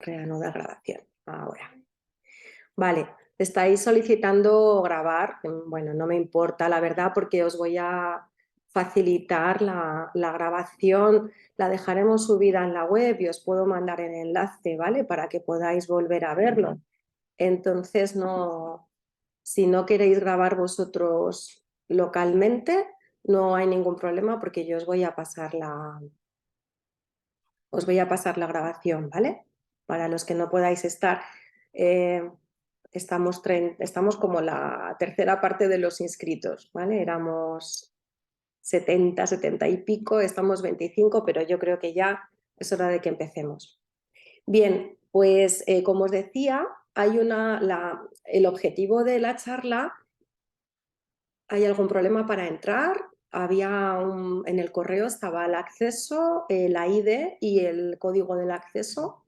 Reanudar grabación. Ahora. Vale, estáis solicitando grabar. Bueno, no me importa, la verdad, porque os voy a facilitar la grabación. La dejaremos subida en la web y os puedo mandar el enlace, ¿vale? Para que podáis volver a verlo. Entonces, no, si no queréis grabar vosotros localmente, no hay ningún problema porque yo os voy a pasar la grabación, ¿vale? Para los que no podáis estar, estamos como la tercera parte de los inscritos, ¿vale? Éramos 70, 70 y pico, estamos 25, pero yo creo que ya es hora de que empecemos. Bien, pues como os decía, el objetivo de la charla. ¿Hay algún problema para entrar? En el correo estaba el acceso, la ID y el código del acceso.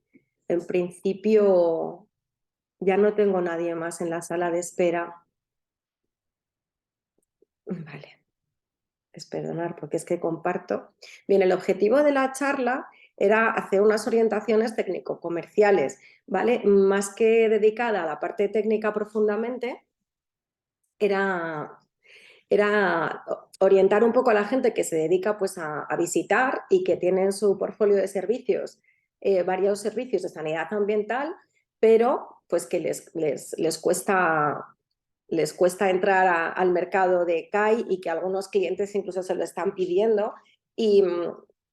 En principio ya no tengo nadie más en la sala de espera. Vale, perdonar porque es que comparto. Bien, el objetivo de la charla era hacer unas orientaciones técnico-comerciales, ¿vale? Más que dedicada a la parte técnica profundamente, era orientar un poco a la gente que se dedica pues, a visitar y que tiene en su portfolio de servicios varios servicios de sanidad ambiental, pero pues que les cuesta entrar al mercado de CAI y que algunos clientes incluso se lo están pidiendo. Y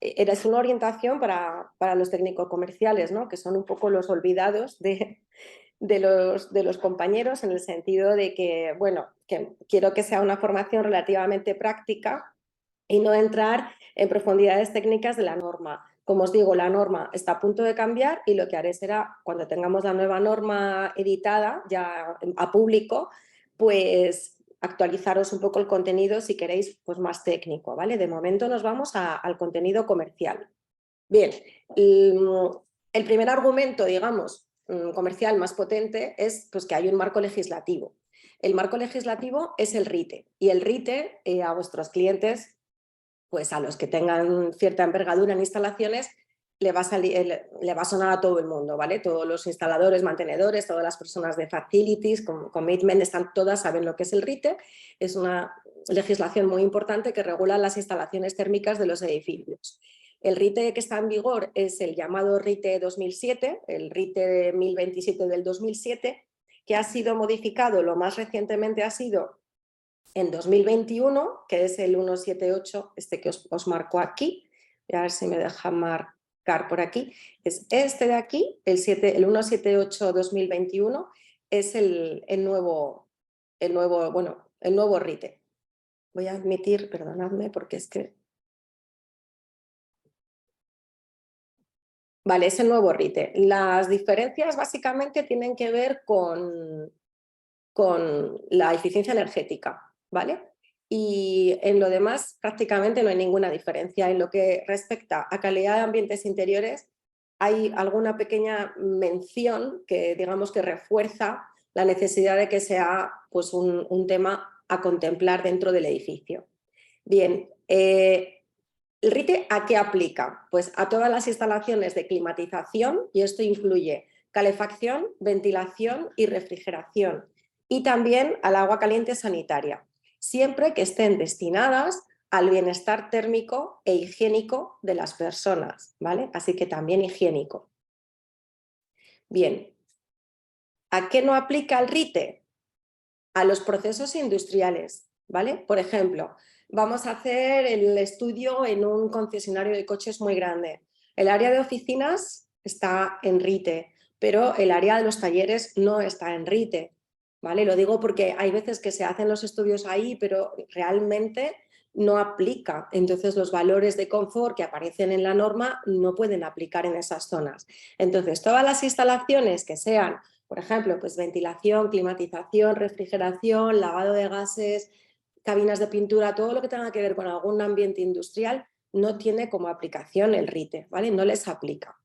es una orientación para los técnicos comerciales, ¿no? Que son un poco los olvidados de los compañeros, en el sentido de que, bueno, que quiero que sea una formación relativamente práctica y no entrar en profundidades técnicas de la norma. Como os digo, la norma está a punto de cambiar y lo que haré será, cuando tengamos la nueva norma editada ya a público, pues actualizaros un poco el contenido si queréis pues más técnico, ¿vale? De momento nos vamos al contenido comercial. Bien, el primer argumento, digamos, comercial más potente es pues, que hay un marco legislativo. El marco legislativo es el RITE y el RITE a vuestros clientes, pues a los que tengan cierta envergadura en instalaciones, le va a sonar a todo el mundo, ¿vale? Todos los instaladores, mantenedores, todas las personas de facilities, commitment, todas saben lo que es el RITE. Es una legislación muy importante que regula las instalaciones térmicas de los edificios. El RITE que está en vigor es el llamado RITE 2007, el RITE 1027 del 2007, que ha sido modificado, lo más recientemente ha sido en 2021, que es el 178, este que os marco aquí, a ver si me deja marcar por aquí, es este de aquí, el 178-2021, es el nuevo RITE. Voy a admitir, perdonadme, porque es que... Vale, es el nuevo RITE. Las diferencias básicamente tienen que ver con la eficiencia energética, ¿vale? Y en lo demás prácticamente no hay ninguna diferencia. En lo que respecta a calidad de ambientes interiores, hay alguna pequeña mención que digamos que refuerza la necesidad de que sea pues, un tema a contemplar dentro del edificio. Bien, ¿el RITE a qué aplica? Pues a todas las instalaciones de climatización, y esto incluye calefacción, ventilación y refrigeración, y también al agua caliente sanitaria, siempre que estén destinadas al bienestar térmico e higiénico de las personas, ¿vale? Así que también higiénico. Bien, ¿a qué no aplica el RITE? A los procesos industriales, ¿vale? Por ejemplo, vamos a hacer el estudio en un concesionario de coches muy grande. El área de oficinas está en RITE, pero el área de los talleres no está en RITE, ¿vale? Lo digo porque hay veces que se hacen los estudios ahí, pero realmente no aplica. Entonces, los valores de confort que aparecen en la norma no pueden aplicar en esas zonas. Entonces, todas las instalaciones que sean, por ejemplo, pues ventilación, climatización, refrigeración, lavado de gases, cabinas de pintura, todo lo que tenga que ver con algún ambiente industrial no tiene como aplicación el RITE, ¿vale? No les aplica.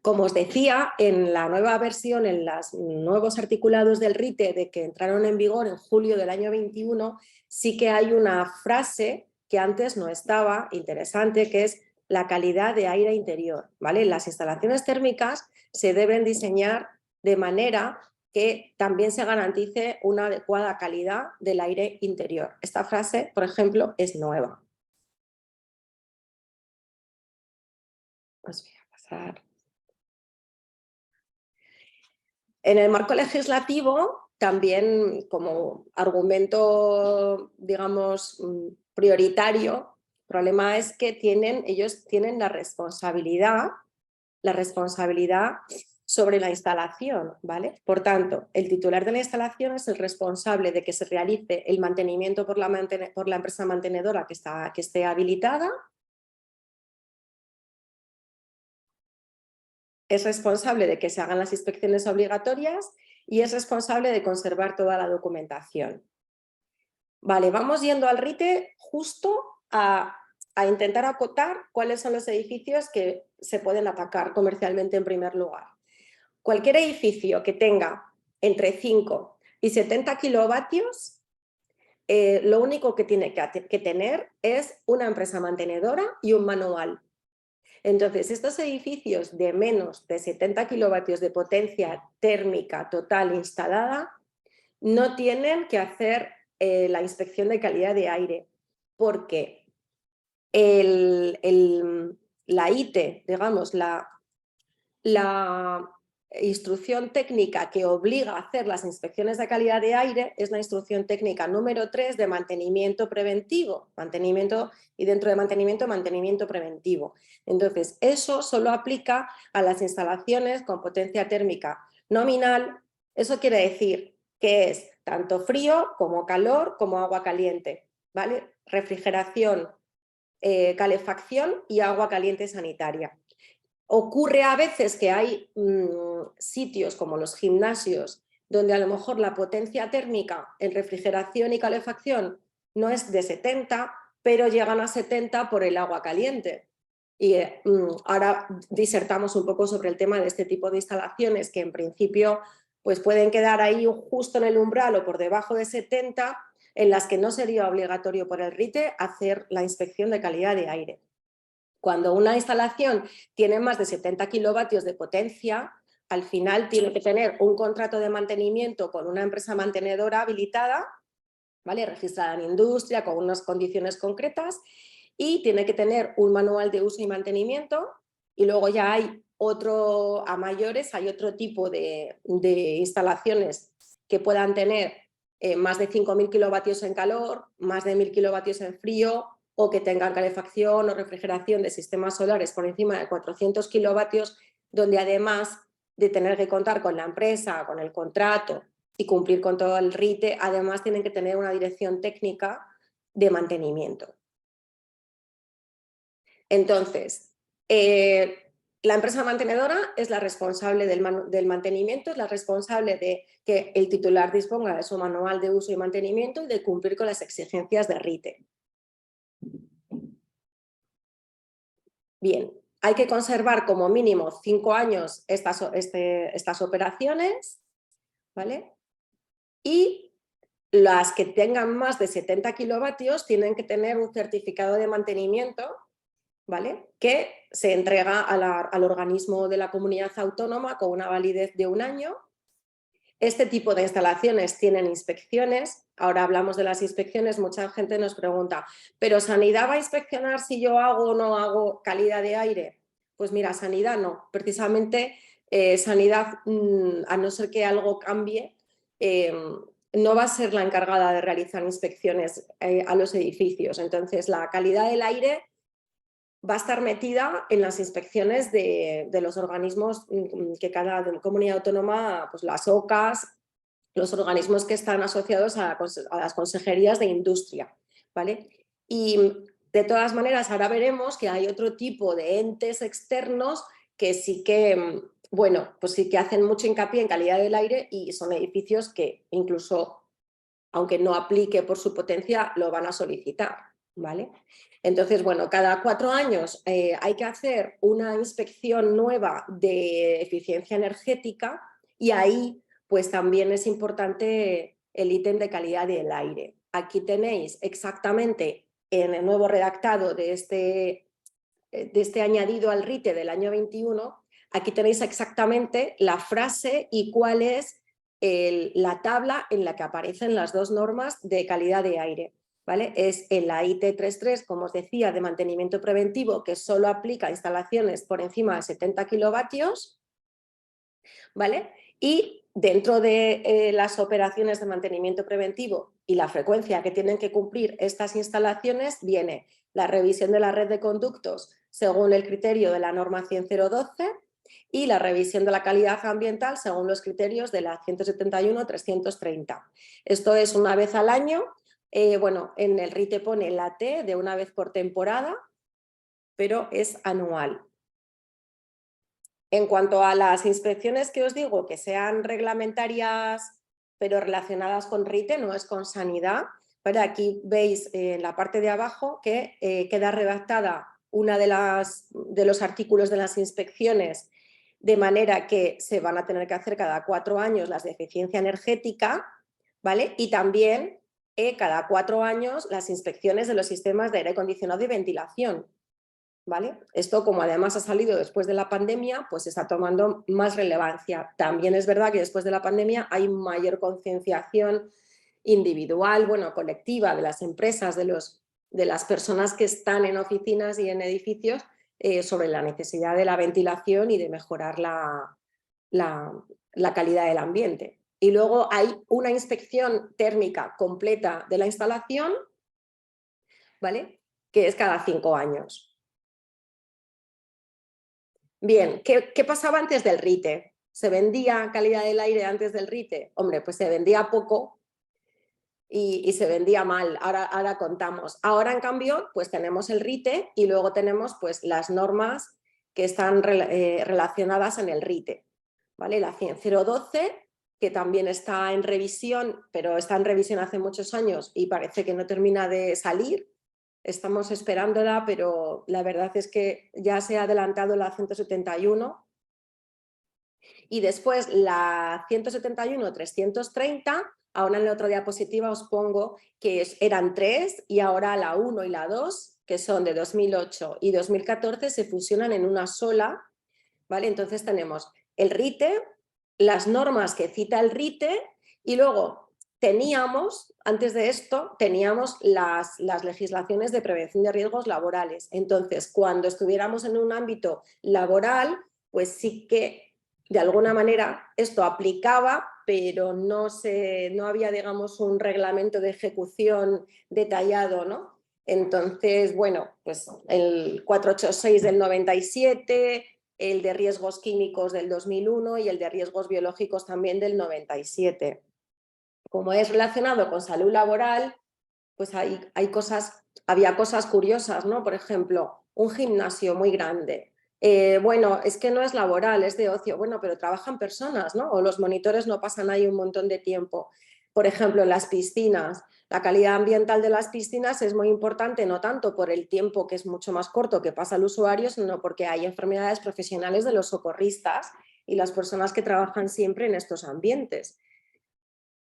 Como os decía, en la nueva versión, en los nuevos articulados del RITE de que entraron en vigor en julio del año 21, sí que hay una frase que antes no estaba, interesante, que es la calidad de aire interior, ¿vale? Las instalaciones térmicas se deben diseñar de manera que también se garantice una adecuada calidad del aire interior. Esta frase, por ejemplo, es nueva. Os voy a pasar. En el marco legislativo, también como argumento, digamos, prioritario, el problema es que ellos tienen la responsabilidad sobre la instalación, ¿vale? Por tanto, el titular de la instalación es el responsable de que se realice el mantenimiento por la empresa mantenedora que esté habilitada. Es responsable de que se hagan las inspecciones obligatorias y es responsable de conservar toda la documentación. Vale, vamos yendo al RITE justo a intentar acotar cuáles son los edificios que se pueden atacar comercialmente en primer lugar. Cualquier edificio que tenga entre 5 y 70 kilovatios, lo único que tiene que tener es una empresa mantenedora y un manual. Entonces, estos edificios de menos de 70 kilovatios de potencia térmica total instalada no tienen que hacer la inspección de calidad de aire, porque la ITE, digamos, la instrucción técnica que obliga a hacer las inspecciones de calidad de aire es la instrucción técnica número 3 de mantenimiento preventivo, y dentro de mantenimiento preventivo. Entonces, eso solo aplica a las instalaciones con potencia térmica nominal. Eso quiere decir que es tanto frío como calor como agua caliente, ¿vale? Refrigeración, calefacción y agua caliente sanitaria. Ocurre a veces que hay sitios como los gimnasios donde a lo mejor la potencia térmica en refrigeración y calefacción no es de 70, pero llegan a 70 por el agua caliente. Y ahora disertamos un poco sobre el tema de este tipo de instalaciones que en principio pues pueden quedar ahí justo en el umbral o por debajo de 70, en las que no sería obligatorio por el RITE hacer la inspección de calidad de aire. Cuando una instalación tiene más de 70 kilovatios de potencia, al final tiene que tener un contrato de mantenimiento con una empresa mantenedora habilitada, ¿vale? Registrada en industria, con unas condiciones concretas, y tiene que tener un manual de uso y mantenimiento. Y luego ya hay a mayores, hay otro tipo de instalaciones que puedan tener más de 5.000 kilovatios en calor, más de 1.000 kilovatios en frío, o que tengan calefacción o refrigeración de sistemas solares por encima de 400 kilovatios, donde además de tener que contar con la empresa, con el contrato y cumplir con todo el RITE, además tienen que tener una dirección técnica de mantenimiento. Entonces, la empresa mantenedora es la responsable del mantenimiento, es la responsable de que el titular disponga de su manual de uso y mantenimiento y de cumplir con las exigencias de RITE. Bien, hay que conservar como mínimo 5 años estas operaciones, ¿vale? Y las que tengan más de 70 kilovatios tienen que tener un certificado de mantenimiento, ¿vale? Que se entrega al organismo de la comunidad autónoma con una validez de 1 año. Este tipo de instalaciones tienen inspecciones. Ahora hablamos de las inspecciones, mucha gente nos pregunta, ¿pero Sanidad va a inspeccionar si yo hago o no hago calidad de aire? Pues mira, Sanidad no. Precisamente Sanidad, a no ser que algo cambie, no va a ser la encargada de realizar inspecciones a los edificios. Entonces, la calidad del aire va a estar metida en las inspecciones de los organismos que cada comunidad autónoma, pues las OCAs, los organismos que están asociados a las consejerías de industria, ¿vale? Y de todas maneras, ahora veremos que hay otro tipo de entes externos que sí que, bueno, pues sí que hacen mucho hincapié en calidad del aire y son edificios que incluso, aunque no aplique por su potencia, lo van a solicitar, ¿vale? Entonces, bueno, cada 4 años hay que hacer una inspección nueva de eficiencia energética y ahí pues también es importante el ítem de calidad del aire. Aquí tenéis exactamente en el nuevo redactado de este de este añadido al RITE del año 21, aquí tenéis exactamente la frase y cuál es la tabla en la que aparecen las dos normas de calidad de aire. ¿Vale? Es en la IT 33, como os decía, de mantenimiento preventivo, que solo aplica a instalaciones por encima de 70 kilovatios, ¿vale? Y dentro de las operaciones de mantenimiento preventivo y la frecuencia que tienen que cumplir estas instalaciones, viene la revisión de la red de conductos según el criterio de la norma 10012 y la revisión de la calidad ambiental según los criterios de la 171-330. Esto es una vez al año. Bueno, en el RITE pone la T de una vez por temporada, pero es anual. En cuanto a las inspecciones que os digo, que sean reglamentarias pero relacionadas con RITE, no es con sanidad, pero aquí veis en la parte de abajo que queda redactada una de los artículos de las inspecciones, de manera que se van a tener que hacer cada 4 años las de eficiencia energética, ¿vale? Y también cada 4 años las inspecciones de los sistemas de aire acondicionado y ventilación. ¿Vale? Esto, como además ha salido después de la pandemia, pues está tomando más relevancia. También es verdad que después de la pandemia hay mayor concienciación individual, bueno, colectiva de las empresas, de las personas que están en oficinas y en edificios sobre la necesidad de la ventilación y de mejorar la calidad del ambiente. Y luego hay una inspección térmica completa de la instalación, ¿vale? Que es cada 5 años. Bien, ¿qué pasaba antes del RITE? ¿Se vendía calidad del aire antes del RITE? Hombre, pues se vendía poco y se vendía mal, ahora contamos. Ahora, en cambio, pues tenemos el RITE y luego tenemos pues las normas que están relacionadas en el RITE. ¿Vale? La 10012, que también está en revisión, pero está en revisión hace muchos años y parece que no termina de salir. Estamos esperándola, pero la verdad es que ya se ha adelantado la 171 y después la 171-330, ahora en la otra diapositiva os pongo que eran 3 y ahora la 1 y la 2, que son de 2008 y 2014, se fusionan en una sola, ¿vale? Entonces tenemos el RITE, las normas que cita el RITE y luego antes de esto, teníamos las legislaciones de prevención de riesgos laborales. Entonces, cuando estuviéramos en un ámbito laboral, pues sí que de alguna manera esto aplicaba, pero no había, digamos, un reglamento de ejecución detallado, ¿no? Entonces, bueno, pues el 486 del 97, el de riesgos químicos del 2001 y el de riesgos biológicos también del 97. Como es relacionado con salud laboral, pues había cosas curiosas, ¿no? Por ejemplo, un gimnasio muy grande. Bueno, es que no es laboral, es de ocio. Bueno, pero trabajan personas, ¿no? O los monitores no pasan ahí un montón de tiempo. Por ejemplo, en las piscinas. La calidad ambiental de las piscinas es muy importante, no tanto por el tiempo, que es mucho más corto, que pasa el usuario, sino porque hay enfermedades profesionales de los socorristas y las personas que trabajan siempre en estos ambientes.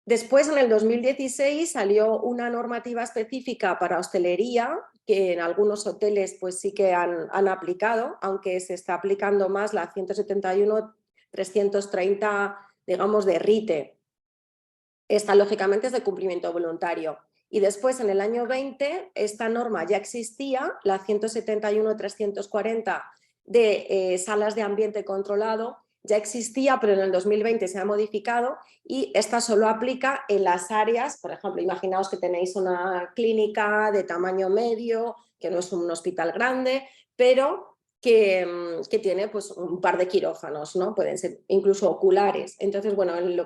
Después, en el 2016, salió una normativa específica para hostelería, que en algunos hoteles pues sí que han aplicado, aunque se está aplicando más la 171-330, digamos, de RITE. Esta, lógicamente, es de cumplimiento voluntario. Y después, en el año 20, esta norma ya existía, la 171-340 de salas de ambiente controlado, ya existía, pero en el 2020 se ha modificado y esta solo aplica en las áreas, por ejemplo, imaginaos que tenéis una clínica de tamaño medio, que no es un hospital grande, pero que tiene pues, un par de quirófanos, ¿no? Pueden ser incluso oculares. Entonces, bueno, en lo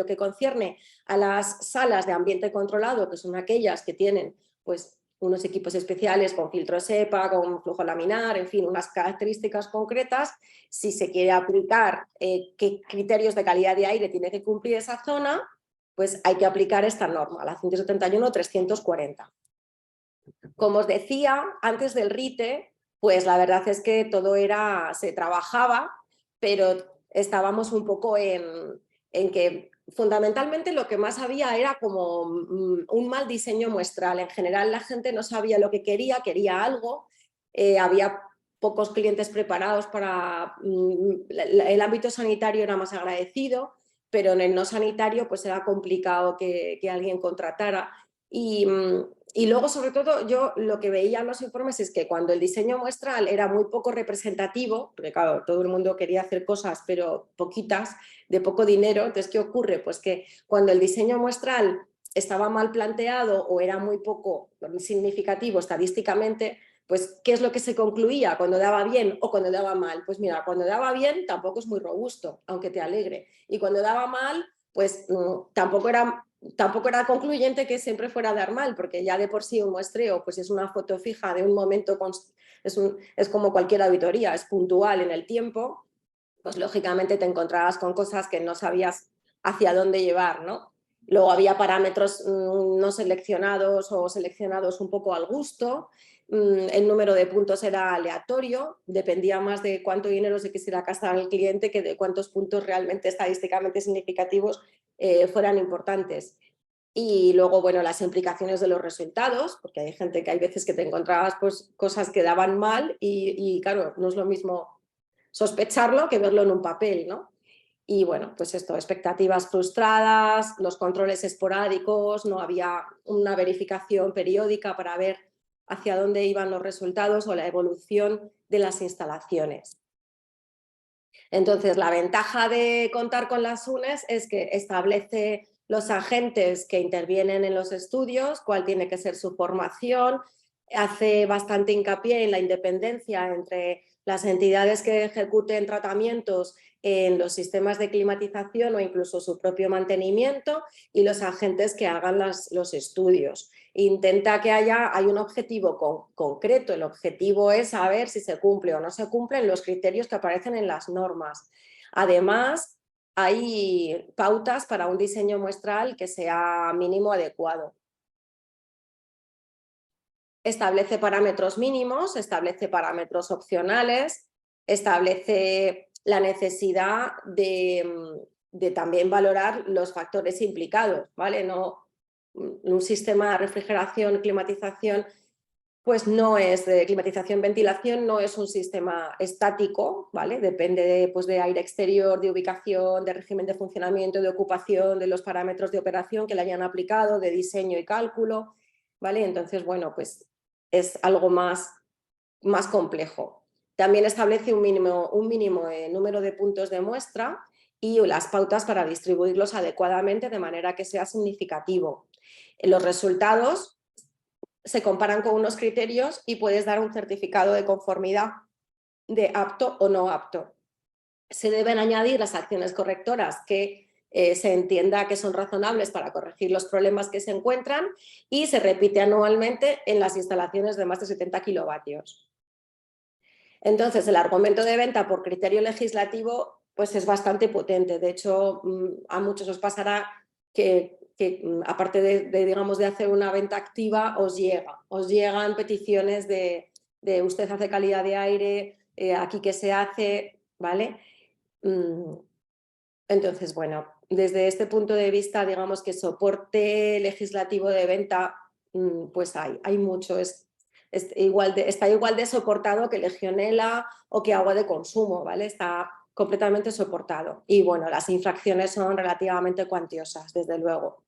que concierne a las salas de ambiente controlado, que son aquellas que tienen pues, unos equipos especiales con filtro SEPA, con flujo laminar, en fin, unas características concretas, si se quiere aplicar qué criterios de calidad de aire tiene que cumplir esa zona, pues hay que aplicar esta norma, la 171-340. Como os decía, antes del RITE, pues la verdad es que se trabajaba, pero estábamos un poco en que fundamentalmente lo que más había era como un mal diseño muestral. En general la gente no sabía lo que quería algo, había pocos clientes preparados para... el ámbito sanitario era más agradecido, pero en el no sanitario pues era complicado que alguien contratara. Y luego, sobre todo, yo lo que veía en los informes es que cuando el diseño muestral era muy poco representativo, porque claro, todo el mundo quería hacer cosas, pero poquitas, de poco dinero, entonces, ¿qué ocurre? Pues que cuando el diseño muestral estaba mal planteado o era muy poco significativo estadísticamente, pues, ¿qué es lo que se concluía cuando daba bien o cuando daba mal? Pues mira, cuando daba bien tampoco es muy robusto, aunque te alegre. Y cuando daba mal, pues tampoco era concluyente que siempre fuera a dar mal, porque ya de por sí un muestreo pues es una foto fija de un momento, es como cualquier auditoría, es puntual en el tiempo, pues lógicamente te encontrabas con cosas que no sabías hacia dónde llevar, ¿no? Luego había parámetros no seleccionados o seleccionados un poco al gusto, el número de puntos era aleatorio, dependía más de cuánto dinero se quisiera gastar el cliente que de cuántos puntos realmente estadísticamente significativos fueran importantes. Y luego, bueno, las implicaciones de los resultados, porque hay gente que hay veces que te encontrabas pues, cosas que daban mal y claro, no es lo mismo sospecharlo que verlo en un papel, ¿no? Y bueno, pues esto, expectativas frustradas, los controles esporádicos, no había una verificación periódica para ver hacia dónde iban los resultados o la evolución de las instalaciones. Entonces, la ventaja de contar con las UNES es que establece los agentes que intervienen en los estudios, cuál tiene que ser su formación, hace bastante hincapié en la independencia entre las entidades que ejecuten tratamientos en los sistemas de climatización o incluso su propio mantenimiento y los agentes que hagan los estudios. Intenta que hay un objetivo concreto, el objetivo es saber si se cumple o no se cumplen los criterios que aparecen en las normas. Además, hay pautas para un diseño muestral que sea mínimo adecuado. Establece parámetros mínimos, establece parámetros opcionales, establece la necesidad de también valorar los factores implicados, ¿vale? No, un sistema de refrigeración, climatización, pues no es de climatización, ventilación, no es un sistema estático, ¿vale? Depende pues de aire exterior, de ubicación, de régimen de funcionamiento, de ocupación, de los parámetros de operación que le hayan aplicado, de diseño y cálculo, ¿vale? Entonces, bueno, pues es algo más complejo. También establece un mínimo número de puntos de muestra y las pautas para distribuirlos adecuadamente de manera que sea significativo. Los resultados se comparan con unos criterios y puedes dar un certificado de conformidad de apto o no apto. Se deben añadir las acciones correctoras que se entienda que son razonables para corregir los problemas que se encuentran y se repite anualmente en las instalaciones de más de 70 kilovatios. Entonces, el argumento de venta por criterio legislativo pues es bastante potente. De hecho, a muchos os pasará que aparte digamos, de hacer una venta activa, os llegan peticiones de usted hace calidad de aire, aquí qué se hace, ¿vale? Entonces, bueno, desde este punto de vista, digamos que soporte legislativo de venta, pues hay mucho, está igual de soportado que Legionela o que agua de consumo, ¿vale? Está completamente soportado. Y bueno, las infracciones son relativamente cuantiosas, desde luego.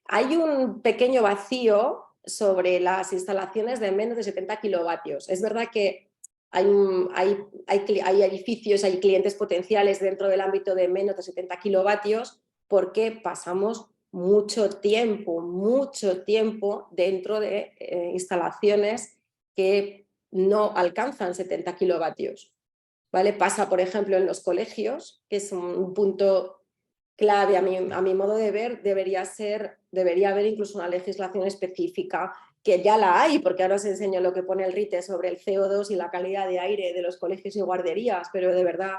Hay un pequeño vacío sobre las instalaciones de menos de 70 kilovatios. Es verdad que hay edificios, hay clientes potenciales dentro del ámbito de menos de 70 kilovatios porque pasamos mucho tiempo dentro de instalaciones que no alcanzan 70 kilovatios. ¿Vale? Pasa, por ejemplo, en los colegios, que es un punto clave, a mi modo de ver, debería haber incluso una legislación específica, que ya la hay, porque ahora os enseño lo que pone el RITE sobre el CO2 y la calidad de aire de los colegios y guarderías, pero de verdad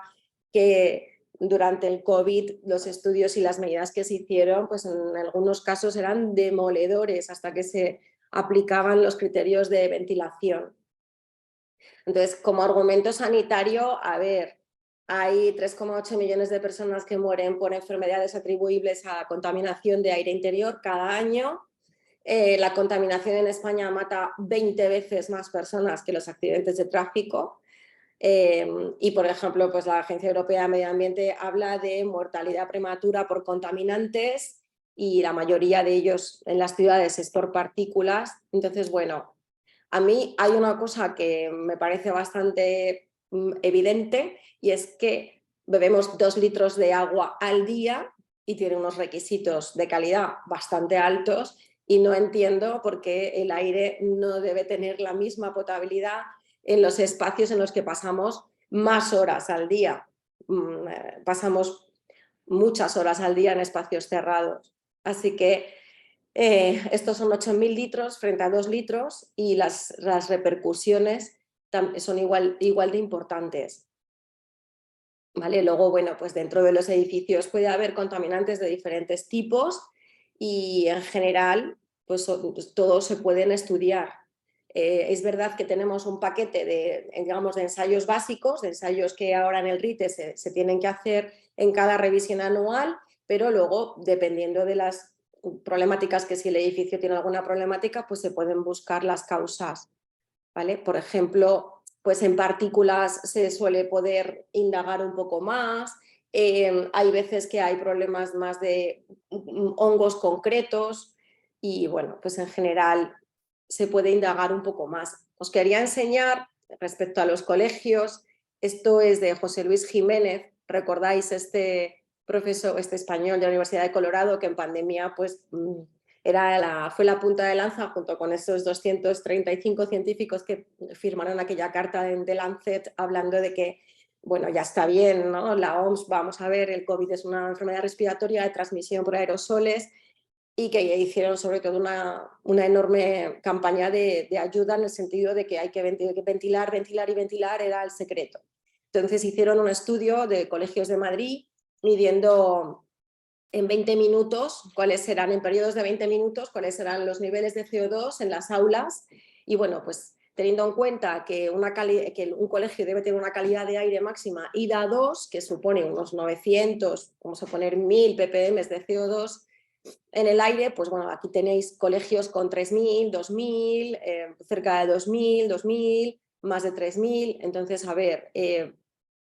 que durante el COVID los estudios y las medidas que se hicieron, pues en algunos casos eran demoledores hasta que se aplicaban los criterios de ventilación. Entonces, como argumento sanitario, a ver, hay 3,8 millones de personas que mueren por enfermedades atribuibles a contaminación de aire interior cada año. La contaminación en España mata 20 veces más personas que los accidentes de tráfico. Y, por ejemplo, pues la Agencia Europea de Medio Ambiente habla de mortalidad prematura por contaminantes y la mayoría de ellos en las ciudades es por partículas. Entonces, bueno, a mí hay una cosa que me parece bastante evidente y es que bebemos 2 litros de agua al día y tiene unos requisitos de calidad bastante altos y no entiendo por qué el aire no debe tener la misma potabilidad en los espacios en los que pasamos más horas al día. Pasamos muchas horas al día en espacios cerrados. Así que estos son 8.000 litros frente a 2 litros y las repercusiones son igual de importantes. ¿Vale? Luego, bueno, pues dentro de los edificios puede haber contaminantes de diferentes tipos y en general pues todos se pueden estudiar. Es verdad que tenemos un paquete de, digamos, de ensayos básicos, de ensayos que ahora en el RITE se tienen que hacer en cada revisión anual, pero luego, dependiendo de las problemáticas, que si el edificio tiene alguna problemática, pues se pueden buscar las causas, ¿vale? Por ejemplo, pues en partículas se suele poder indagar un poco más, hay veces que hay problemas más de hongos concretos y bueno, pues en general se puede indagar un poco más. Os quería enseñar respecto a los colegios, esto es de José Luis Jiménez, ¿recordáis este profesor, este español de la Universidad de Colorado que en pandemia pues fue la punta de lanza junto con esos 235 científicos que firmaron aquella carta de Lancet hablando de que, bueno, ya está bien, ¿no? La OMS, vamos a ver, el COVID es una enfermedad respiratoria de transmisión por aerosoles y que hicieron sobre todo una enorme campaña de ayuda en el sentido de que hay que ventilar, ventilar y ventilar, era el secreto. Entonces hicieron un estudio de colegios de Madrid midiendo en 20 minutos, cuáles serán, en periodos de 20 minutos, cuáles serán los niveles de CO2 en las aulas. Y bueno, pues teniendo en cuenta que un colegio debe tener una calidad de aire máxima IDA2, que supone unos 900, vamos a poner 1000 ppm de CO2 en el aire, pues bueno, aquí tenéis colegios con 3000, 2000, cerca de 2000, 2000, más de 3000. Entonces, a ver,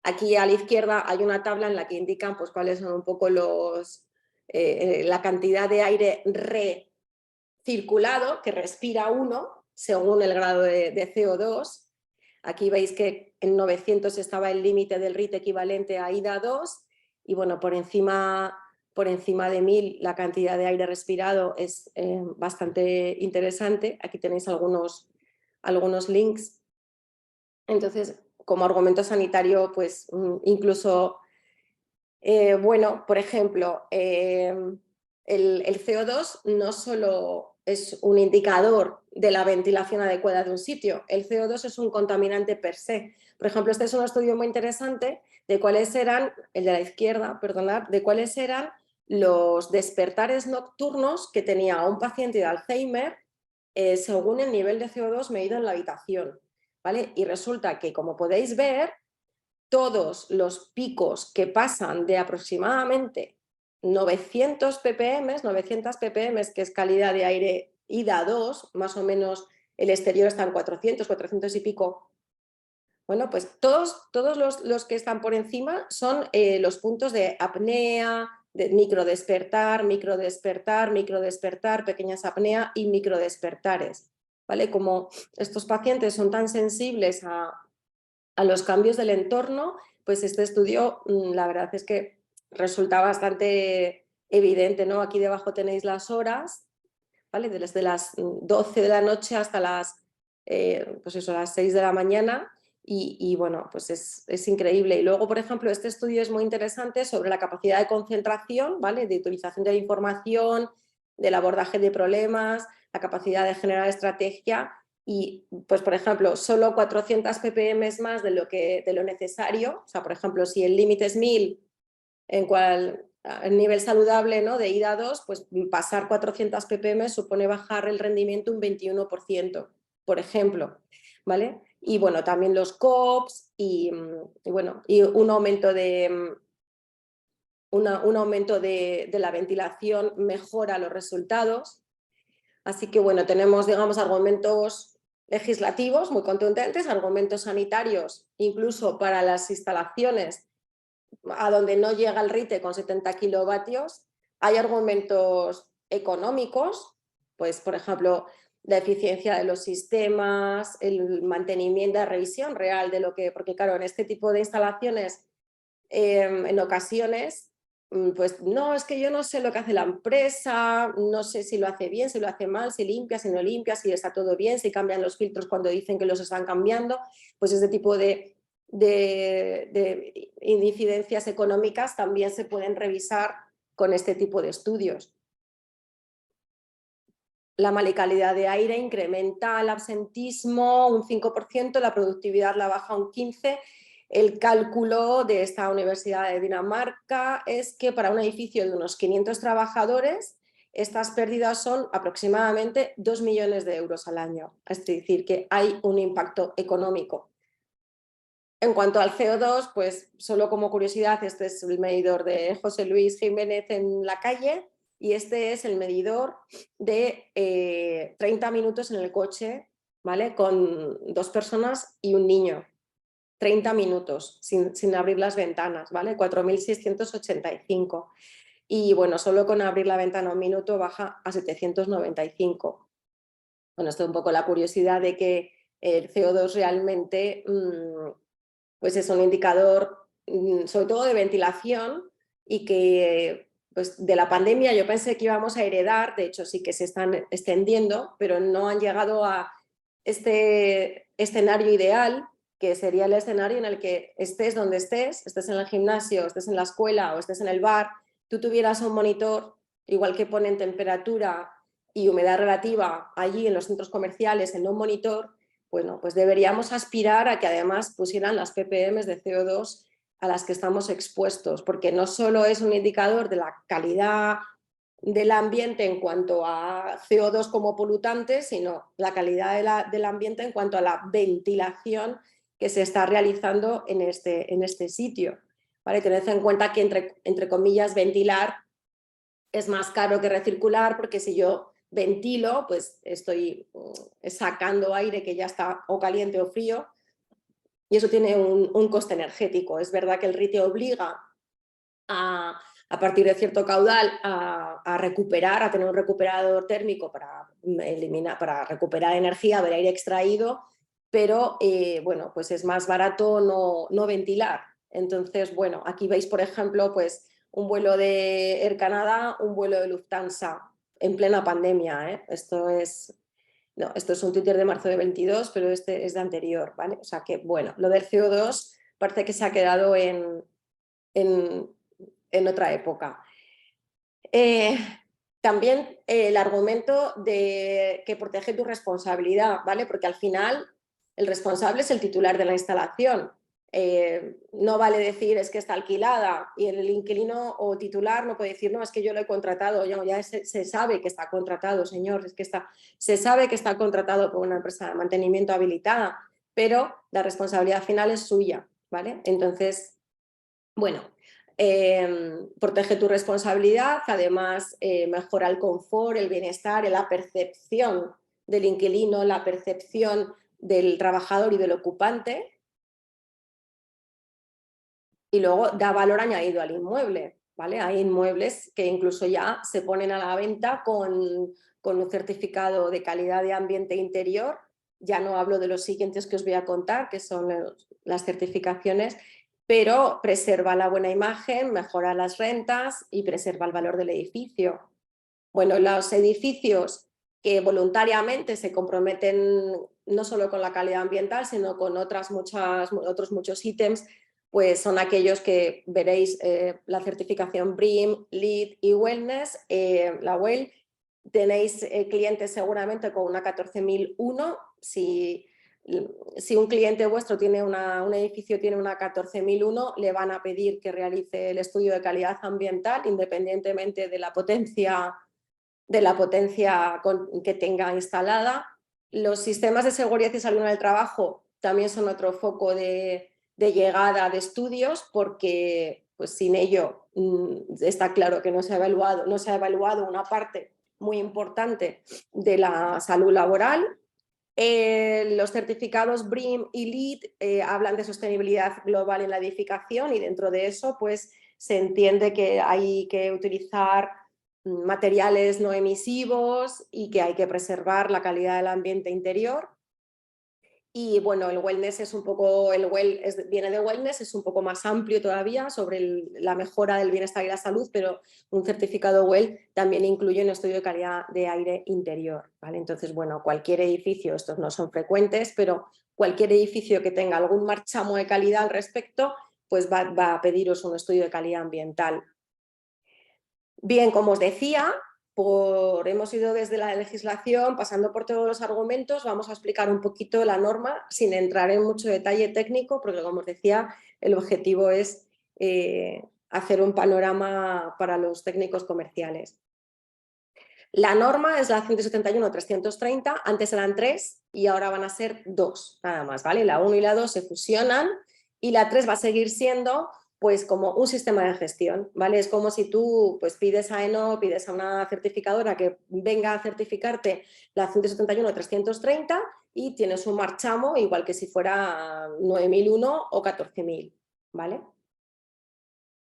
aquí a la izquierda hay una tabla en la que indican pues cuáles son un poco la cantidad de aire recirculado que respira uno según el grado de CO2. Aquí veis que en 900 estaba el límite del RIT equivalente a IDA2 y bueno, por encima de 1000 la cantidad de aire respirado es bastante interesante. Aquí tenéis algunos links. Entonces, como argumento sanitario, pues incluso, bueno, por ejemplo, el CO2 no solo es un indicador de la ventilación adecuada de un sitio, el CO2 es un contaminante per se. Por ejemplo, este es un estudio muy interesante de cuáles eran, el de la izquierda, perdonad, de cuáles eran los despertares nocturnos que tenía un paciente de Alzheimer según el nivel de CO2 medido en la habitación, ¿vale? Y resulta que, como podéis ver, todos los picos que pasan de aproximadamente 900 ppm, que es calidad de aire IDA2, más o menos el exterior está en 400, 400 y pico. Bueno, pues todos los que están por encima son los puntos de apnea, de microdespertar, microdespertar, microdespertar, pequeñas apnea y microdespertares, ¿vale? Como estos pacientes son tan sensibles a los cambios del entorno, pues este estudio, la verdad es que resulta bastante evidente, ¿no? Aquí debajo tenéis las horas, ¿vale? Desde las 12 de la noche hasta pues eso, las 6 de la mañana y bueno, pues es increíble. Y luego, por ejemplo, este estudio es muy interesante sobre la capacidad de concentración, ¿vale? De utilización de la información, del abordaje de problemas, la capacidad de generar estrategia y, pues, por ejemplo, solo 400 ppm más de lo necesario. O sea, por ejemplo, si el límite es 1000, en cual el nivel saludable, ¿no?, de IDA2, pues pasar 400 ppm supone bajar el rendimiento un 21%, por ejemplo, ¿vale? Y bueno, también los COPS bueno, y un aumento de la ventilación mejora los resultados. Así que bueno, tenemos, digamos, argumentos legislativos muy contundentes, argumentos sanitarios, incluso para las instalaciones a donde no llega el RITE con 70 kilovatios. Hay argumentos económicos, pues por ejemplo, la eficiencia de los sistemas, el mantenimiento, la revisión real de lo que, porque claro, en este tipo de instalaciones en ocasiones, pues no, es que yo no sé lo que hace la empresa, no sé si lo hace bien, si lo hace mal, si limpia, si no limpia, si está todo bien, si cambian los filtros cuando dicen que los están cambiando, pues ese tipo de incidencias económicas también se pueden revisar con este tipo de estudios. La mala calidad de aire incrementa el absentismo un 5%, la productividad la baja un 15%. El cálculo de esta Universidad de Dinamarca es que para un edificio de unos 500 trabajadores, estas pérdidas son aproximadamente 2 millones de euros al año. Es decir, que hay un impacto económico. En cuanto al CO2, pues solo como curiosidad, este es el medidor de José Luis Jiménez en la calle y este es el medidor de 30 minutos en el coche, ¿vale? Con 2 personas y un niño. 30 minutos sin abrir las ventanas, ¿vale? 4.685. Y bueno, solo con abrir la ventana un minuto baja a 795. Bueno, esto es un poco la curiosidad de que el CO2 realmente pues es un indicador sobre todo de ventilación y que pues de la pandemia yo pensé que íbamos a heredar, de hecho sí que se están extendiendo, pero no han llegado a este escenario ideal, que sería el escenario en el que estés donde estés en el gimnasio, estés en la escuela o estés en el bar, tú tuvieras un monitor, igual que ponen temperatura y humedad relativa allí en los centros comerciales, en un monitor, bueno, pues deberíamos aspirar a que además pusieran las ppm de CO2 a las que estamos expuestos, porque no solo es un indicador de la calidad del ambiente en cuanto a CO2 como polutante, sino la calidad del ambiente en cuanto a la ventilación que se está realizando en este sitio. ¿Vale? Tened en cuenta que, entre comillas, ventilar es más caro que recircular, porque si yo ventilo, pues estoy sacando aire que ya está o caliente o frío, y eso tiene un coste energético. Es verdad que el RITE obliga a partir de cierto caudal a recuperar, a tener un recuperador térmico para recuperar energía del aire extraído, pero bueno, pues es más barato no ventilar. Entonces, bueno, aquí veis, por ejemplo, pues un vuelo de Air Canada, un vuelo de Lufthansa en plena pandemia, ¿eh? Esto es un Twitter de marzo de 22, pero este es de anterior, ¿vale? O sea que, bueno, lo del CO2 parece que se ha quedado en otra época. También el argumento de que protege tu responsabilidad, ¿vale? Porque al final el responsable es el titular de la instalación. No vale decir es que está alquilada y el inquilino o titular no puede decir no, es que yo lo he contratado, ya se sabe que está contratado, señor, es que se sabe que está contratado por una empresa de mantenimiento habilitada, pero la responsabilidad final es suya, ¿vale? Entonces, bueno, protege tu responsabilidad, además mejora el confort, el bienestar, la percepción del inquilino, la percepción del trabajador y del ocupante, y luego da valor añadido al inmueble, ¿vale? Hay inmuebles que incluso ya se ponen a la venta con un certificado de calidad de ambiente interior. Ya no hablo de los siguientes que os voy a contar, que son las certificaciones, pero preserva la buena imagen, mejora las rentas y preserva el valor del edificio. Bueno, los edificios que voluntariamente se comprometen no solo con la calidad ambiental, sino con otros muchos ítems, pues son aquellos que veréis la certificación BREEAM, LEED y Wellness, la WELL. Tenéis clientes seguramente con una 14001. Si un cliente vuestro tiene un edificio tiene una 14001, le van a pedir que realice el estudio de calidad ambiental independientemente de la potencia que tenga instalada. Los sistemas de seguridad y salud en el trabajo también son otro foco de llegada de estudios, porque pues sin ello está claro que no se ha evaluado una parte muy importante de la salud laboral. Los certificados BREEAM y LEED hablan de sostenibilidad global en la edificación y dentro de eso pues se entiende que hay que utilizar materiales no emisivos y que hay que preservar la calidad del ambiente interior. Y bueno, el wellness es un poco, viene de wellness, es un poco más amplio todavía sobre la mejora del bienestar y la salud, pero un certificado WELL también incluye un estudio de calidad de aire interior, ¿vale? Entonces, bueno, cualquier edificio, estos no son frecuentes, pero cualquier edificio que tenga algún marchamo de calidad al respecto, pues va a pediros un estudio de calidad ambiental. Bien, como os decía, hemos ido desde la legislación, pasando por todos los argumentos, vamos a explicar un poquito la norma sin entrar en mucho detalle técnico, porque como os decía, el objetivo es hacer un panorama para los técnicos comerciales. La norma es la 171-330, antes eran 3 y ahora van a ser 2, nada más, ¿vale? La 1 y la 2 se fusionan y la 3 va a seguir siendo pues como un sistema de gestión, ¿vale? Es como si tú pues pides a ENO, pides a una certificadora que venga a certificarte la 171-330 y tienes un marchamo igual que si fuera 9001 o 14000, ¿vale?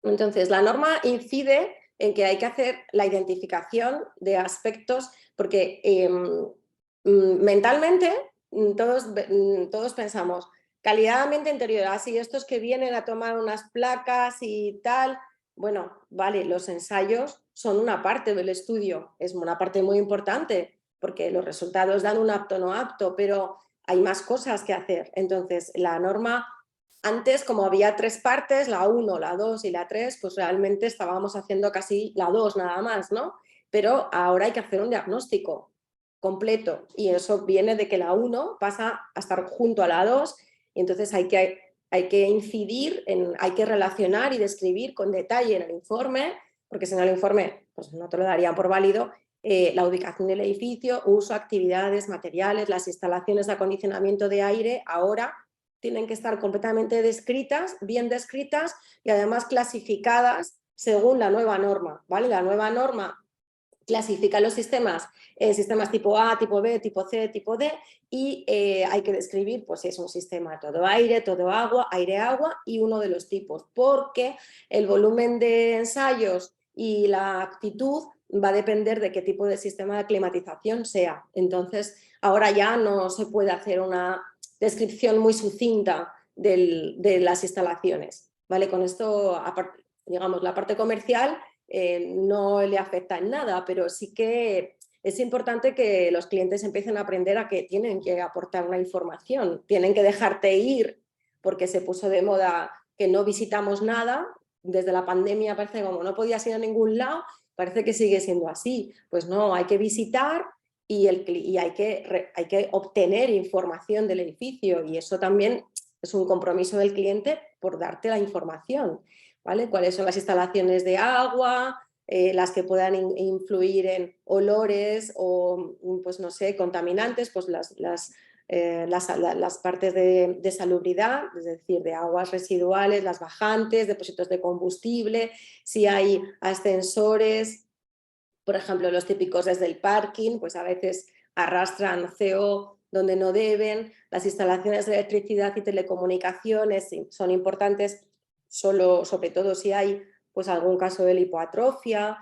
Entonces, la norma incide en que hay que hacer la identificación de aspectos, porque mentalmente todos pensamos, calidad de ambiente interior, así estos que vienen a tomar unas placas y tal, bueno, vale, los ensayos son una parte del estudio, es una parte muy importante, porque los resultados dan un apto no apto, pero hay más cosas que hacer. Entonces, la norma antes, como había 3 partes, la 1, la 2 y la 3, pues realmente estábamos haciendo casi la 2 nada más, ¿no? Pero ahora hay que hacer un diagnóstico completo y eso viene de que la 1 pasa a estar junto a la 2 y entonces hay que incidir, hay que relacionar y describir con detalle en el informe, porque si no el informe pues no te lo darían por válido, la ubicación del edificio, uso, actividades, materiales, las instalaciones de acondicionamiento de aire, ahora tienen que estar completamente descritas, bien descritas y además clasificadas según la nueva norma, ¿vale? La nueva norma clasifica los sistemas en sistemas tipo A, tipo B, tipo C, tipo D y hay que describir, pues es un sistema todo aire, todo agua, aire-agua y uno de los tipos, porque el volumen de ensayos y la actitud va a depender de qué tipo de sistema de climatización sea. Entonces, ahora ya no se puede hacer una descripción muy sucinta de las instalaciones, ¿vale? Con esto, digamos, la parte comercial no le afecta en nada, pero sí que es importante que los clientes empiecen a aprender a que tienen que aportar una información, tienen que dejarte ir, porque se puso de moda que no visitamos nada, desde la pandemia parece como no podías ir a ningún lado, parece que sigue siendo así. Pues no, hay que visitar y hay que obtener información del edificio y eso también es un compromiso del cliente por darte la información, ¿vale? ¿Cuáles son las instalaciones de agua? Las que puedan influir en olores o, pues no sé, contaminantes, pues las partes de salubridad, es decir, de aguas residuales, las bajantes, depósitos de combustible, si hay ascensores, por ejemplo, los típicos desde el parking, pues a veces arrastran CO donde no deben, las instalaciones de electricidad y telecomunicaciones son importantes sobre todo si hay pues algún caso de lipoatrofia,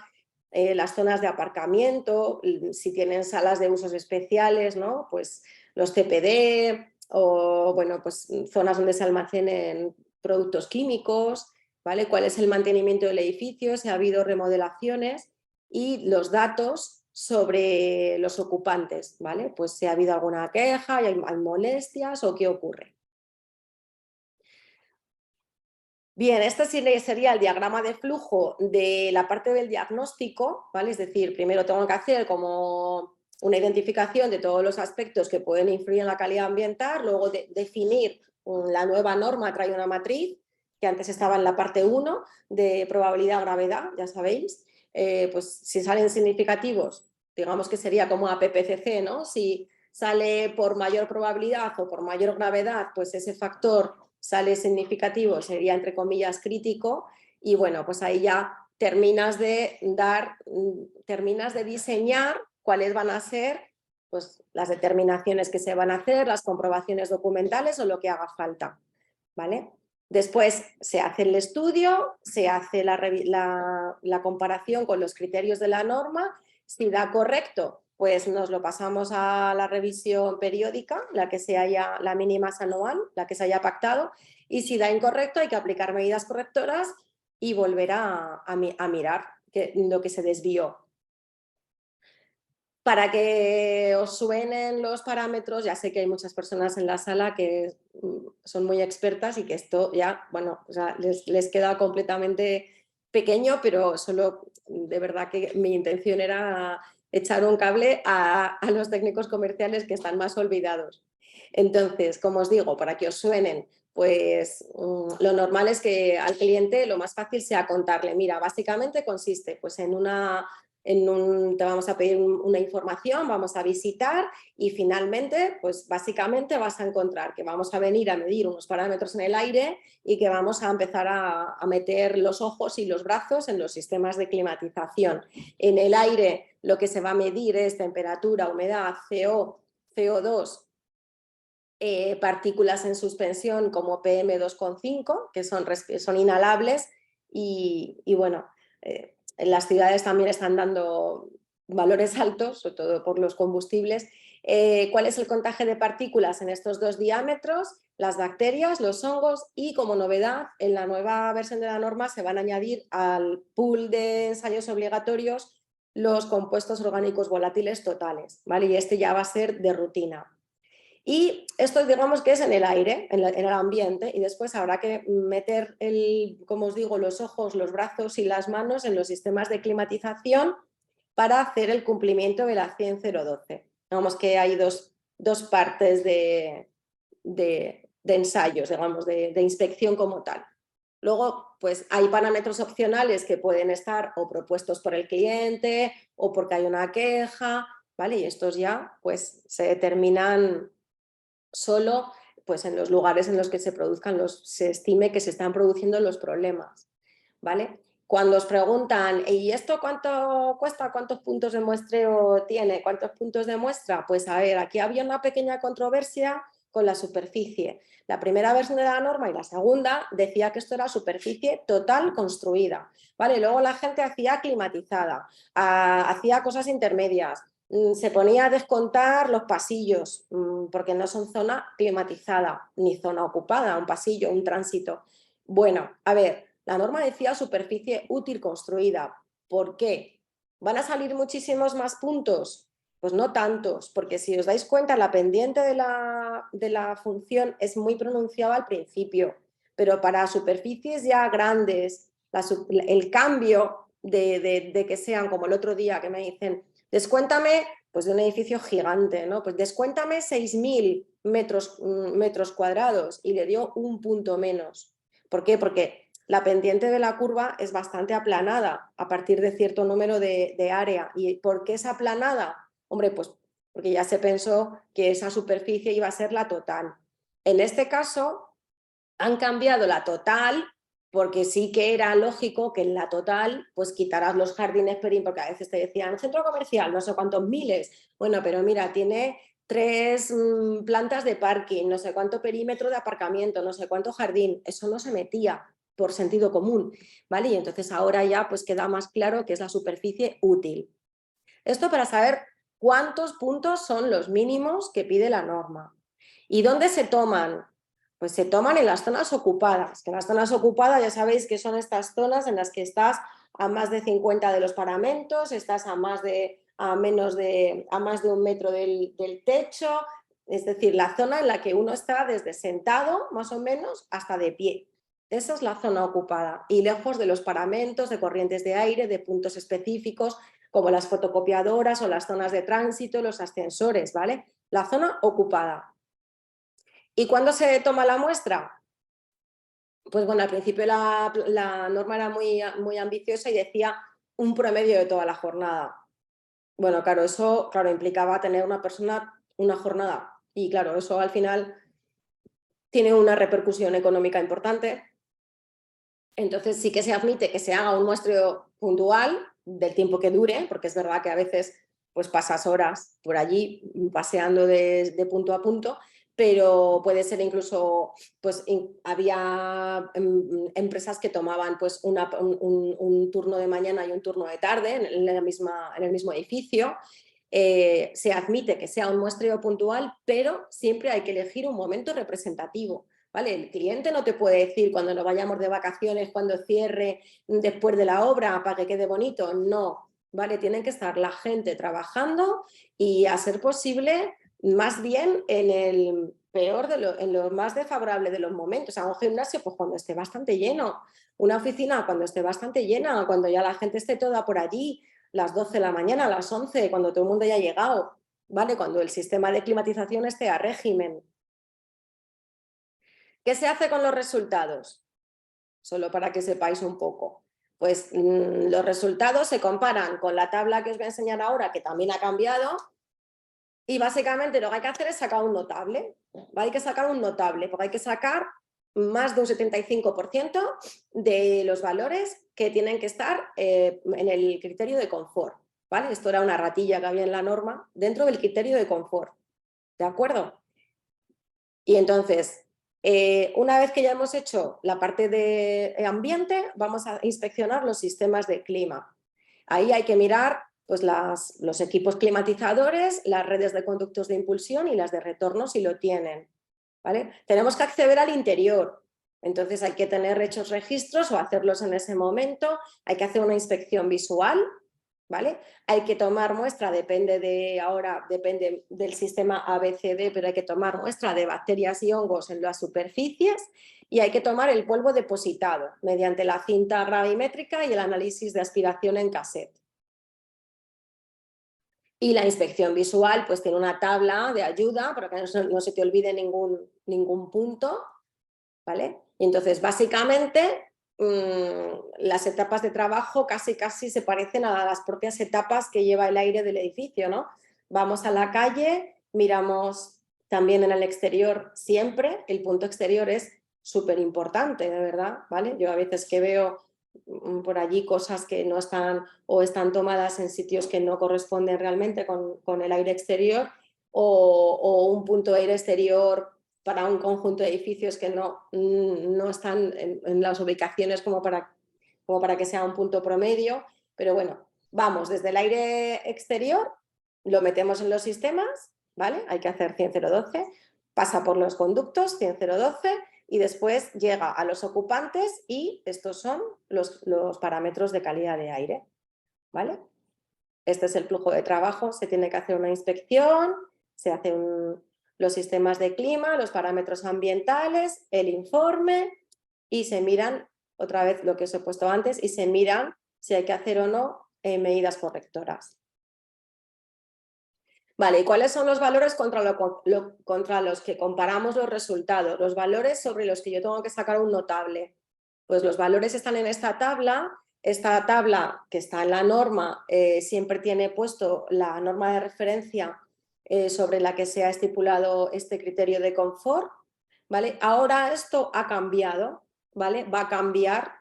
las zonas de aparcamiento, si tienen salas de usos especiales, ¿no? Pues los CPD o bueno, pues zonas donde se almacenen productos químicos, ¿vale? ¿Cuál es el mantenimiento del edificio? Si ha habido remodelaciones y los datos sobre los ocupantes, ¿vale? Pues si ha habido alguna queja, hay molestias o qué ocurre. Bien, este sería el diagrama de flujo de la parte del diagnóstico, ¿vale? Es decir, primero tengo que hacer como una identificación de todos los aspectos que pueden influir en la calidad ambiental, luego definir la nueva norma, trae una matriz, que antes estaba en la parte 1 de probabilidad-gravedad, ya sabéis, pues si salen significativos, digamos que sería como APPCC, ¿no? Si sale por mayor probabilidad o por mayor gravedad, pues ese factor sale significativo, sería entre comillas crítico y bueno, pues ahí ya terminas de diseñar cuáles van a ser pues, las determinaciones que se van a hacer, las comprobaciones documentales o lo que haga falta, ¿vale? Después se hace el estudio, se hace la comparación con los criterios de la norma. Si da correcto, pues nos lo pasamos a la revisión periódica, la mínima anual, la que se haya pactado, y si da incorrecto hay que aplicar medidas correctoras y volver a mirar lo que se desvió. Para que os suenen los parámetros, ya sé que hay muchas personas en la sala que son muy expertas y que esto ya, bueno, o sea, les queda completamente pequeño, pero solo de verdad que mi intención era echar un cable a los técnicos comerciales que están más olvidados. Entonces, como os digo, para que os suenen, pues lo normal es que al cliente lo más fácil sea contarle, mira, básicamente consiste pues te vamos a pedir una información, vamos a visitar y finalmente, pues básicamente vas a encontrar que vamos a venir a medir unos parámetros en el aire y que vamos a empezar a meter los ojos y los brazos en los sistemas de climatización. En el aire lo que se va a medir es temperatura, humedad, CO, CO2, partículas en suspensión como PM2,5, que son inhalables y bueno, en las ciudades también están dando valores altos, sobre todo por los combustibles. ¿Cuál es el contagio de partículas en estos dos diámetros? Las bacterias, los hongos y, como novedad, en la nueva versión de la norma se van a añadir al pool de ensayos obligatorios los compuestos orgánicos volátiles totales, ¿vale? Y este ya va a ser de rutina. Y esto digamos que es en el aire, en el ambiente, y después habrá que meter, como os digo, los ojos, los brazos y las manos en los sistemas de climatización para hacer el cumplimiento de la 100.012. Digamos que hay dos partes de ensayos, digamos, de inspección como tal. Luego, pues hay parámetros opcionales que pueden estar o propuestos por el cliente o porque hay una queja, ¿vale? Y estos ya pues se determinan solo pues, en los lugares en los que se estime que se están produciendo los problemas, ¿vale? Cuando os preguntan, ¿y esto cuánto cuesta? ¿Cuántos puntos de muestreo tiene? ¿Cuántos puntos de muestra? Pues a ver, aquí había una pequeña controversia con la superficie. La primera versión de la norma y la segunda decía que esto era superficie total construida, ¿vale? Luego la gente hacía climatizada, hacía cosas intermedias, se ponía a descontar los pasillos, porque no son zona climatizada, ni zona ocupada, un pasillo, un tránsito. Bueno, a ver, la norma decía superficie útil construida. ¿Por qué? ¿Van a salir muchísimos más puntos? Pues no tantos, porque si os dais cuenta, la pendiente de la función es muy pronunciada al principio, pero para superficies ya grandes, el cambio de que sean, como el otro día que me dicen, descuéntame, pues de un edificio gigante, ¿no? Pues descuéntame 6.000 metros cuadrados y le dio un punto menos. ¿Por qué? Porque la pendiente de la curva es bastante aplanada a partir de cierto número de área. ¿Y por qué es aplanada? Hombre, pues porque ya se pensó que esa superficie iba a ser la total. En este caso, han cambiado la total porque sí que era lógico que en la total pues quitaras los jardines porque a veces te decían centro comercial, no sé cuántos miles. Bueno, pero mira, tiene 3 plantas de parking, no sé cuánto perímetro de aparcamiento, no sé cuánto jardín. Eso no se metía por sentido común, ¿vale? Y entonces ahora ya pues queda más claro que es la superficie útil. Esto para saber cuántos puntos son los mínimos que pide la norma. ¿Y dónde se toman? Pues se toman en las zonas ocupadas, que las zonas ocupadas ya sabéis que son estas zonas en las que estás a más de 50 de los paramentos, estás a más de 1 metro del techo, es decir, la zona en la que uno está desde sentado, más o menos, hasta de pie. Esa es la zona ocupada y lejos de los paramentos, de corrientes de aire, de puntos específicos, como las fotocopiadoras o las zonas de tránsito, los ascensores, ¿vale? La zona ocupada. ¿Y cuándo se toma la muestra? Pues bueno, al principio la norma era muy ambiciosa y decía un promedio de toda la jornada. Bueno, claro, eso implicaba tener una persona una jornada y claro, eso al final tiene una repercusión económica importante Entonces sí que se admite que se haga un muestreo puntual del tiempo que dure, porque es verdad que a veces pues pasas horas por allí paseando de punto a punto, pero puede ser incluso, pues había empresas que tomaban pues un turno de mañana y un turno de tarde en el mismo edificio. Se admite que sea un muestreo puntual, pero siempre hay que elegir un momento representativo. ¿Vale? El cliente no te puede decir cuando nos vayamos de vacaciones, cuando cierre después de la obra para que quede bonito. No, ¿vale? Tienen que estar la gente trabajando y a ser posible más bien en el peor, en lo más desfavorable de los momentos. O sea, un gimnasio pues cuando esté bastante lleno, una oficina cuando esté bastante llena, cuando ya la gente esté toda por allí, las 12 de la mañana, las 11, cuando todo el mundo haya llegado, ¿vale? Cuando el sistema de climatización esté a régimen. ¿Qué se hace con los resultados? Solo para que sepáis un poco. Pues los resultados se comparan con la tabla que os voy a enseñar ahora, que también ha cambiado, y básicamente lo que hay que hacer es sacar un notable. Hay que sacar un notable, porque hay que sacar más de un 75% de los valores que tienen que estar en el criterio de confort. ¿Vale? Esto era una ratilla que había en la norma dentro del criterio de confort. ¿De acuerdo? Y entonces, una vez que ya hemos hecho la parte de ambiente, vamos a inspeccionar los sistemas de clima. Ahí hay que mirar pues, los equipos climatizadores, las redes de conductos de impulsión y las de retorno si lo tienen. ¿Vale? Tenemos que acceder al interior, entonces hay que tener hechos registros o hacerlos en ese momento, hay que hacer una inspección visual. ¿Vale? Hay que tomar muestra, depende del sistema ABCD, pero hay que tomar muestra de bacterias y hongos en las superficies y hay que tomar el polvo depositado mediante la cinta gravimétrica y el análisis de aspiración en cassette. Y la inspección visual pues tiene una tabla de ayuda para que no se te olvide ningún punto, ¿vale? Y entonces básicamente las etapas de trabajo casi se parecen a las propias etapas que lleva el aire del edificio, ¿no? Vamos a la calle, miramos también en el exterior siempre, el punto exterior es súper importante, de verdad, ¿vale? Yo a veces que veo por allí cosas que no están o están tomadas en sitios que no corresponden realmente con el aire exterior o un punto de aire exterior para un conjunto de edificios que no están en las ubicaciones como para que sea un punto promedio, pero bueno, vamos desde el aire exterior, lo metemos en los sistemas, ¿vale? Hay que hacer 100-012, pasa por los conductos 100-012 y después llega a los ocupantes y estos son los parámetros de calidad de aire, ¿vale? Este es el flujo de trabajo, se tiene que hacer una inspección, se hacen los sistemas de clima, los parámetros ambientales, el informe y se miran, otra vez lo que os he puesto antes, y se miran si hay que hacer o no medidas correctoras. Vale, ¿y cuáles son los valores contra los que comparamos los resultados? Los valores sobre los que yo tengo que sacar un notable. Pues los valores están en esta tabla que está en la norma siempre tiene puesto la norma de referencia sobre la que se ha estipulado este criterio de confort, ¿vale? Ahora esto ha cambiado, ¿vale? Va a cambiar.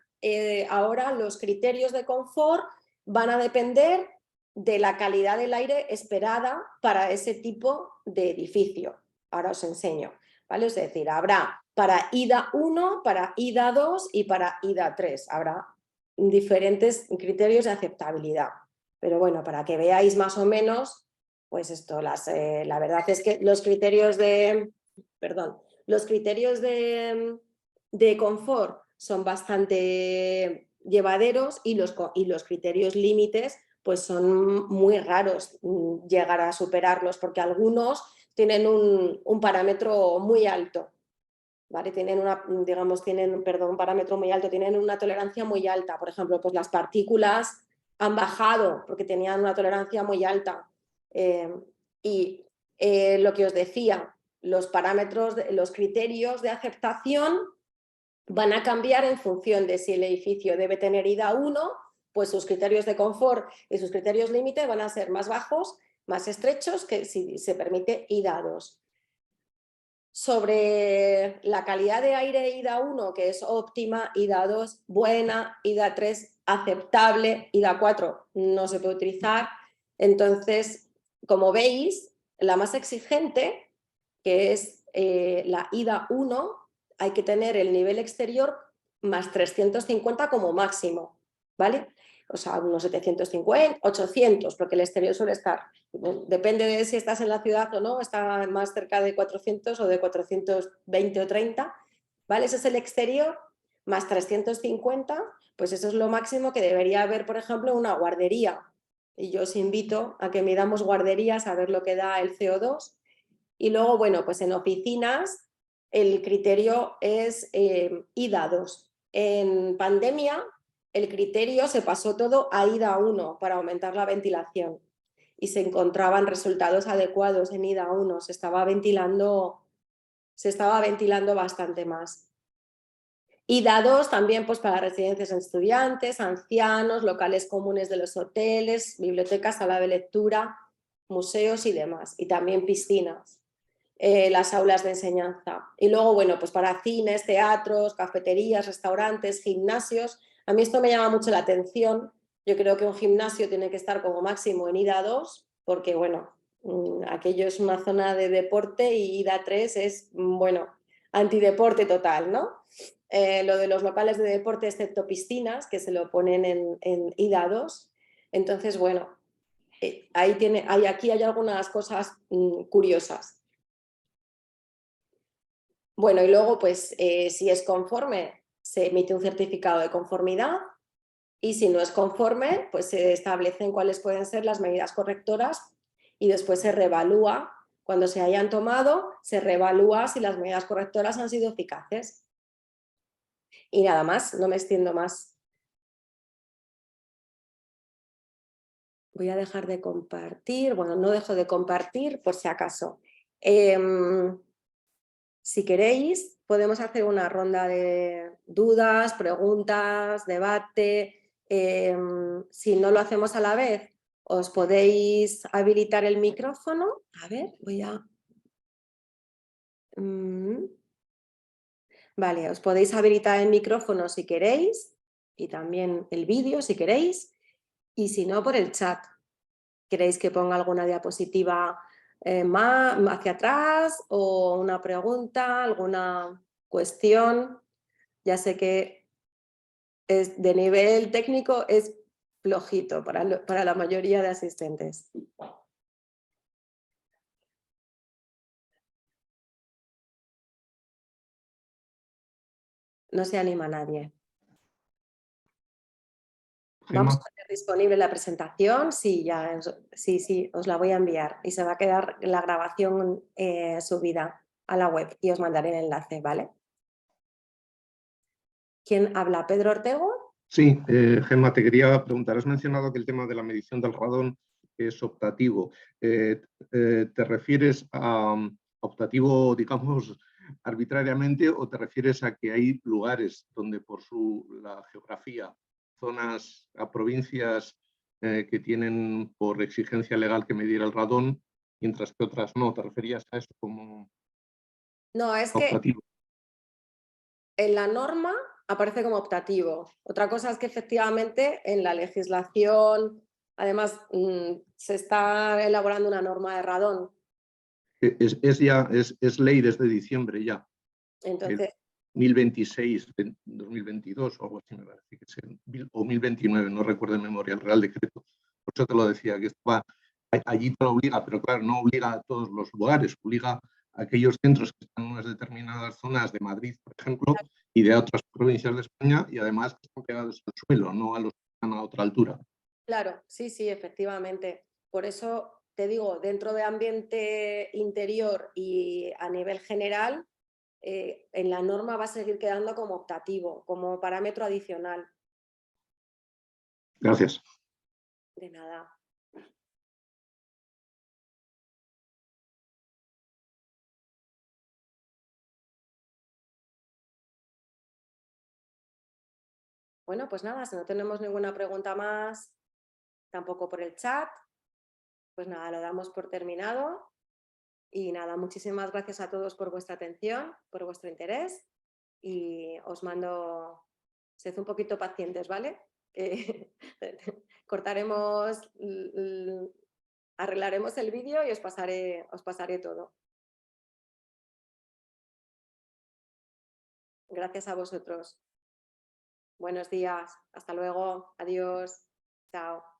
Ahora los criterios de confort van a depender de la calidad del aire esperada para ese tipo de edificio. Ahora os enseño, ¿vale? Es decir, habrá para IDA 1, para IDA 2 y para IDA 3. Habrá diferentes criterios de aceptabilidad. Pero bueno, para que veáis más o menos, pues esto, la verdad es que los criterios de confort son bastante llevaderos y los criterios límites pues son muy raros llegar a superarlos porque algunos tienen un parámetro muy alto, ¿vale? Tienen un parámetro muy alto, tienen una tolerancia muy alta. Por ejemplo, pues las partículas han bajado porque tenían una tolerancia muy alta. Lo que os decía, los criterios de aceptación van a cambiar en función de si el edificio debe tener IDA 1, pues sus criterios de confort y sus criterios límite van a ser más bajos, más estrechos que si se permite IDA 2. Sobre la calidad de aire IDA 1, que es óptima, IDA 2, buena, IDA 3, aceptable, IDA 4 no se puede utilizar. Entonces, como veis, la más exigente, que es la IDA 1, hay que tener el nivel exterior más 350 como máximo, ¿vale? O sea, unos 750, 800, porque el exterior suele estar, depende de si estás en la ciudad o no, está más cerca de 400 o de 420 o 30, ¿vale? Ese es el exterior, más 350, pues eso es lo máximo que debería haber, por ejemplo, una guardería. Y yo os invito a que midamos guarderías a ver lo que da el CO2. Y luego, bueno, pues en oficinas el criterio es IDA 2. En pandemia el criterio se pasó todo a IDA 1 para aumentar la ventilación y se encontraban resultados adecuados en IDA 1, se estaba ventilando bastante más. IDA 2 también pues para residencias de estudiantes, ancianos, locales comunes de los hoteles, bibliotecas, sala de lectura, museos y demás, y también piscinas. Las aulas de enseñanza. Y luego, bueno, pues para cines, teatros, cafeterías, restaurantes, gimnasios. A mí esto me llama mucho la atención. Yo creo que un gimnasio tiene que estar como máximo en IDA 2, porque, bueno, aquello es una zona de deporte y IDA 3 es, bueno, antideporte total, ¿no? Lo de los locales de deporte, excepto piscinas, que se lo ponen en IDA 2. Entonces, bueno, aquí hay algunas cosas curiosas. Bueno, y luego, pues, si es conforme, se emite un certificado de conformidad y si no es conforme, pues se establecen cuáles pueden ser las medidas correctoras y después se reevalúa. Cuando se hayan tomado, se reevalúa si las medidas correctoras han sido eficaces. Y nada más, no me extiendo más. Voy a dejar de compartir. Bueno, no dejo de compartir por si acaso. Si queréis, podemos hacer una ronda de dudas, preguntas, debate. Si no lo hacemos a la vez, os podéis habilitar el micrófono. A ver, voy a... Vale, os podéis habilitar el micrófono si queréis y también el vídeo si queréis. Y si no, por el chat. ¿Queréis que ponga alguna diapositiva más hacia atrás o una pregunta, alguna cuestión? Ya sé que de nivel técnico es flojito para la mayoría de asistentes. No se anima nadie. ¿Vamos a tener disponible la presentación? Sí, sí, os la voy a enviar y se va a quedar la grabación subida a la web y os mandaré el enlace, ¿vale? ¿Quién habla? ¿Pedro Ortego? Sí, Gemma, te quería preguntar, has mencionado que el tema de la medición del radón es optativo. ¿Te refieres a optativo, digamos, arbitrariamente o te refieres a que hay lugares donde por la geografía, zonas, a provincias que tienen por exigencia legal que medir el radón, mientras que otras no? ¿Te referías a eso como No, es que optativo? en la norma aparece como optativo. Otra cosa es que efectivamente en la legislación, además, se está elaborando una norma de radón. Es ley desde diciembre ya. Entonces, 2026, 2022 o algo así me parece que es, o 2029, no recuerdo en memoria el Real Decreto. Por eso te lo decía, que allí te lo obliga, pero claro, no obliga a todos los lugares, obliga a aquellos centros que están en unas determinadas zonas de Madrid, por ejemplo, y de otras provincias de España, y además que están pegados al suelo, no a los que están a otra altura. claro, sí, sí, efectivamente. Por eso te digo, dentro de ambiente interior y a nivel general, en la norma va a seguir quedando como optativo, como parámetro adicional. Gracias. De nada. Bueno, pues nada, si no tenemos ninguna pregunta más, tampoco por el chat, pues nada, lo damos por terminado. Y nada, muchísimas gracias a todos por vuestra atención, por vuestro interés y os mando, sed un poquito pacientes, ¿vale? Cortaremos, arreglaremos el vídeo y os pasaré todo. Gracias a vosotros. Buenos días. Hasta luego. Adiós. Chao.